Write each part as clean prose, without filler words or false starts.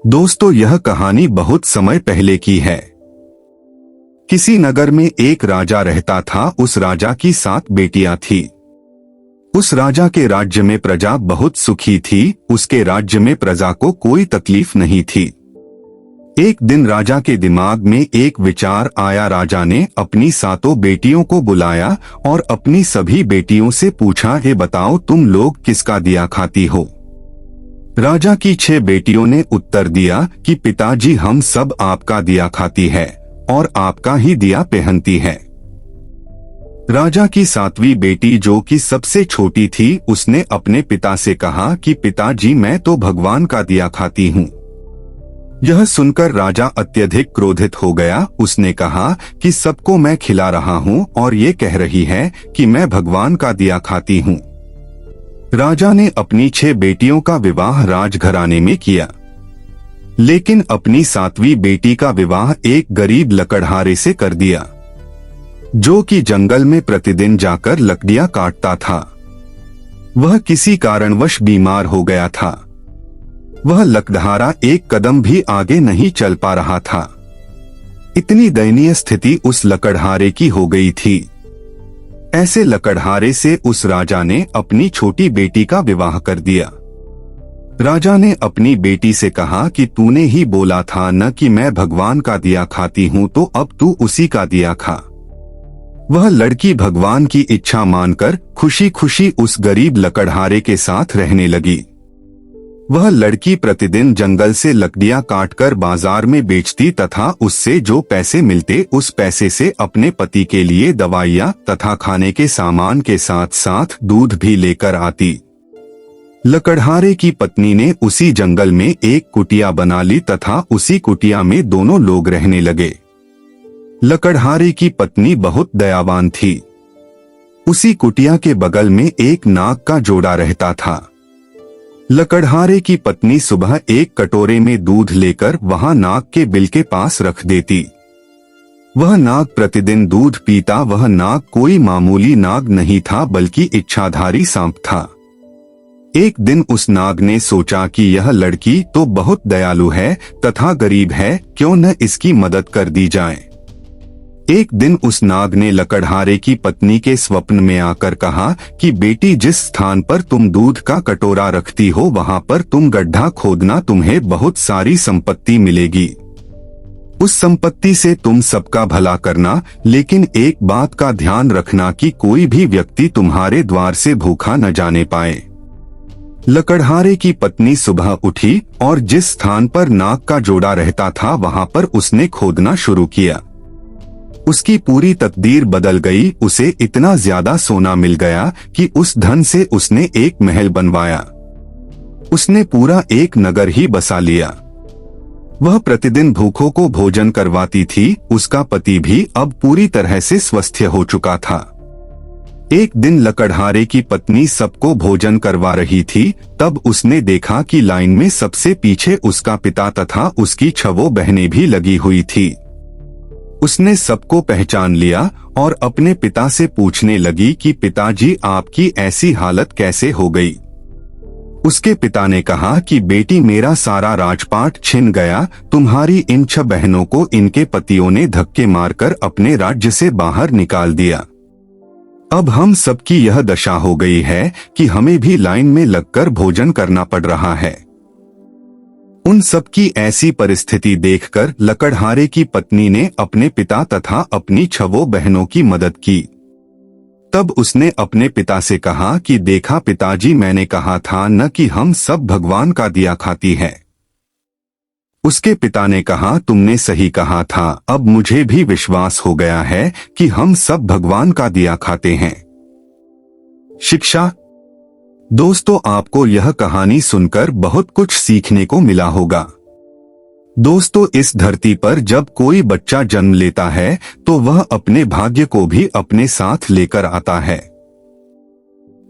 दोस्तों, यह कहानी बहुत समय पहले की है। किसी नगर में एक राजा रहता था। उस राजा की 7 बेटियां थी। उस राजा के राज्य में प्रजा बहुत सुखी थी। उसके राज्य में प्रजा को कोई तकलीफ नहीं थी। एक दिन राजा के दिमाग में एक विचार आया। राजा ने अपनी 7 बेटियों को बुलाया और अपनी सभी बेटियों से पूछा, हे बताओ, तुम लोग किसका दिया खाती हो? राजा की 6 बेटियों ने उत्तर दिया कि पिताजी, हम सब आपका दिया खाती है और आपका ही दिया पहनती है। राजा की 7वीं बेटी, जो कि सबसे छोटी थी, उसने अपने पिता से कहा कि पिताजी, मैं तो भगवान का दिया खाती हूँ। यह सुनकर राजा अत्यधिक क्रोधित हो गया। उसने कहा कि सबको मैं खिला रहा हूँ और ये कह रही है कि मैं भगवान का दिया खाती हूँ। राजा ने अपनी 6 बेटियों का विवाह राजघराने में किया, लेकिन अपनी 7वीं बेटी का विवाह एक गरीब लकड़हारे से कर दिया, जो कि जंगल में प्रतिदिन जाकर लकड़ियां काटता था। वह किसी कारणवश बीमार हो गया था। वह लकड़हारा एक कदम भी आगे नहीं चल पा रहा था। इतनी दयनीय स्थिति उस लकड़हारे की हो गई थी। ऐसे लकड़हारे से उस राजा ने अपनी छोटी बेटी का विवाह कर दिया। राजा ने अपनी बेटी से कहा कि तूने ही बोला था न कि मैं भगवान का दिया खाती हूँ, तो अब तू उसी का दिया खा। वह लड़की भगवान की इच्छा मानकर खुशी खुशी उस गरीब लकड़हारे के साथ रहने लगी। वह लड़की प्रतिदिन जंगल से लकड़ियां काटकर बाजार में बेचती तथा उससे जो पैसे मिलते उस पैसे से अपने पति के लिए दवाइयां तथा खाने के सामान के साथ साथ दूध भी लेकर आती। लकड़हारे की पत्नी ने उसी जंगल में एक कुटिया बना ली तथा उसी कुटिया में दोनों लोग रहने लगे। लकड़हारे की पत्नी बहुत दयावान थी। उसी कुटिया के बगल में एक नाग का जोड़ा रहता था। लकड़हारे की पत्नी सुबह एक कटोरे में दूध लेकर वहां नाग के बिल के पास रख देती। वह नाग प्रतिदिन दूध पीता। वह नाग कोई मामूली नाग नहीं था, बल्कि इच्छाधारी सांप था। एक दिन उस नाग ने सोचा कि यह लड़की तो बहुत दयालु है तथा गरीब है, क्यों न इसकी मदद कर दी जाए। एक दिन उस नाग ने लकड़हारे की पत्नी के स्वप्न में आकर कहा कि बेटी, जिस स्थान पर तुम दूध का कटोरा रखती हो वहां पर तुम गड्ढा खोदना, तुम्हें बहुत सारी संपत्ति मिलेगी। उस संपत्ति से तुम सबका भला करना, लेकिन एक बात का ध्यान रखना कि कोई भी व्यक्ति तुम्हारे द्वार से भूखा न जाने पाए। लकड़हारे की पत्नी सुबह उठी और जिस स्थान पर नाग का जोड़ा रहता था वहां पर उसने खोदना शुरू किया। उसकी पूरी तकदीर बदल गई। उसे इतना ज्यादा सोना मिल गया कि उस धन से उसने एक महल बनवाया। उसने पूरा एक नगर ही बसा लिया। वह प्रतिदिन भूखों को भोजन करवाती थी। उसका पति भी अब पूरी तरह से स्वस्थ हो चुका था। एक दिन लकड़हारे की पत्नी सबको भोजन करवा रही थी, तब उसने देखा कि लाइन में सबसे पीछे उसका पिता तथा उसकी 6 बहनें भी लगी हुई थी। उसने सबको पहचान लिया और अपने पिता से पूछने लगी कि पिताजी, आपकी ऐसी हालत कैसे हो गई? उसके पिता ने कहा कि बेटी, मेरा सारा राजपाट छिन गया। तुम्हारी इन 6 बहनों को इनके पतियों ने धक्के मारकर अपने राज्य से बाहर निकाल दिया। अब हम सबकी यह दशा हो गई है कि हमें भी लाइन में लगकर भोजन करना पड़ रहा है। उन सबकी ऐसी परिस्थिति देखकर लकड़हारे की पत्नी ने अपने पिता तथा अपनी 6 बहनों की मदद की। तब उसने अपने पिता से कहा कि देखा पिताजी, मैंने कहा था न कि हम सब भगवान का दिया खाती है। उसके पिता ने कहा, तुमने सही कहा था। अब मुझे भी विश्वास हो गया है कि हम सब भगवान का दिया खाते हैं। शिक्षा। दोस्तों, आपको यह कहानी सुनकर बहुत कुछ सीखने को मिला होगा। दोस्तों, इस धरती पर जब कोई बच्चा जन्म लेता है तो वह अपने भाग्य को भी अपने साथ लेकर आता है।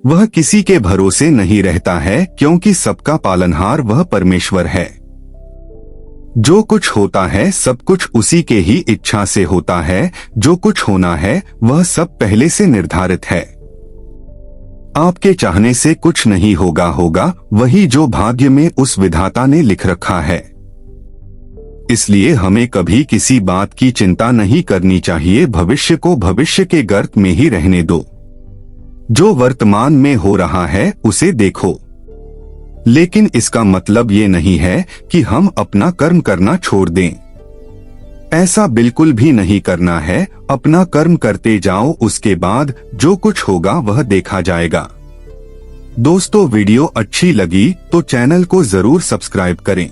वह किसी के भरोसे नहीं रहता है, क्योंकि सबका पालनहार वह परमेश्वर है। जो कुछ होता है सब कुछ उसी के ही इच्छा से होता है। जो कुछ होना है वह सब पहले से निर्धारित है। आपके चाहने से कुछ नहीं होगा, वही जो भाग्य में उस विधाता ने लिख रखा है। इसलिए हमें कभी किसी बात की चिंता नहीं करनी चाहिए। भविष्य को भविष्य के गर्त में ही रहने दो। जो वर्तमान में हो रहा है उसे देखो, लेकिन इसका मतलब ये नहीं है कि हम अपना कर्म करना छोड़ दें। ऐसा बिल्कुल भी नहीं करना है। अपना कर्म करते जाओ, उसके बाद जो कुछ होगा वह देखा जाएगा। दोस्तों, वीडियो अच्छी लगी तो चैनल को जरूर सब्सक्राइब करें।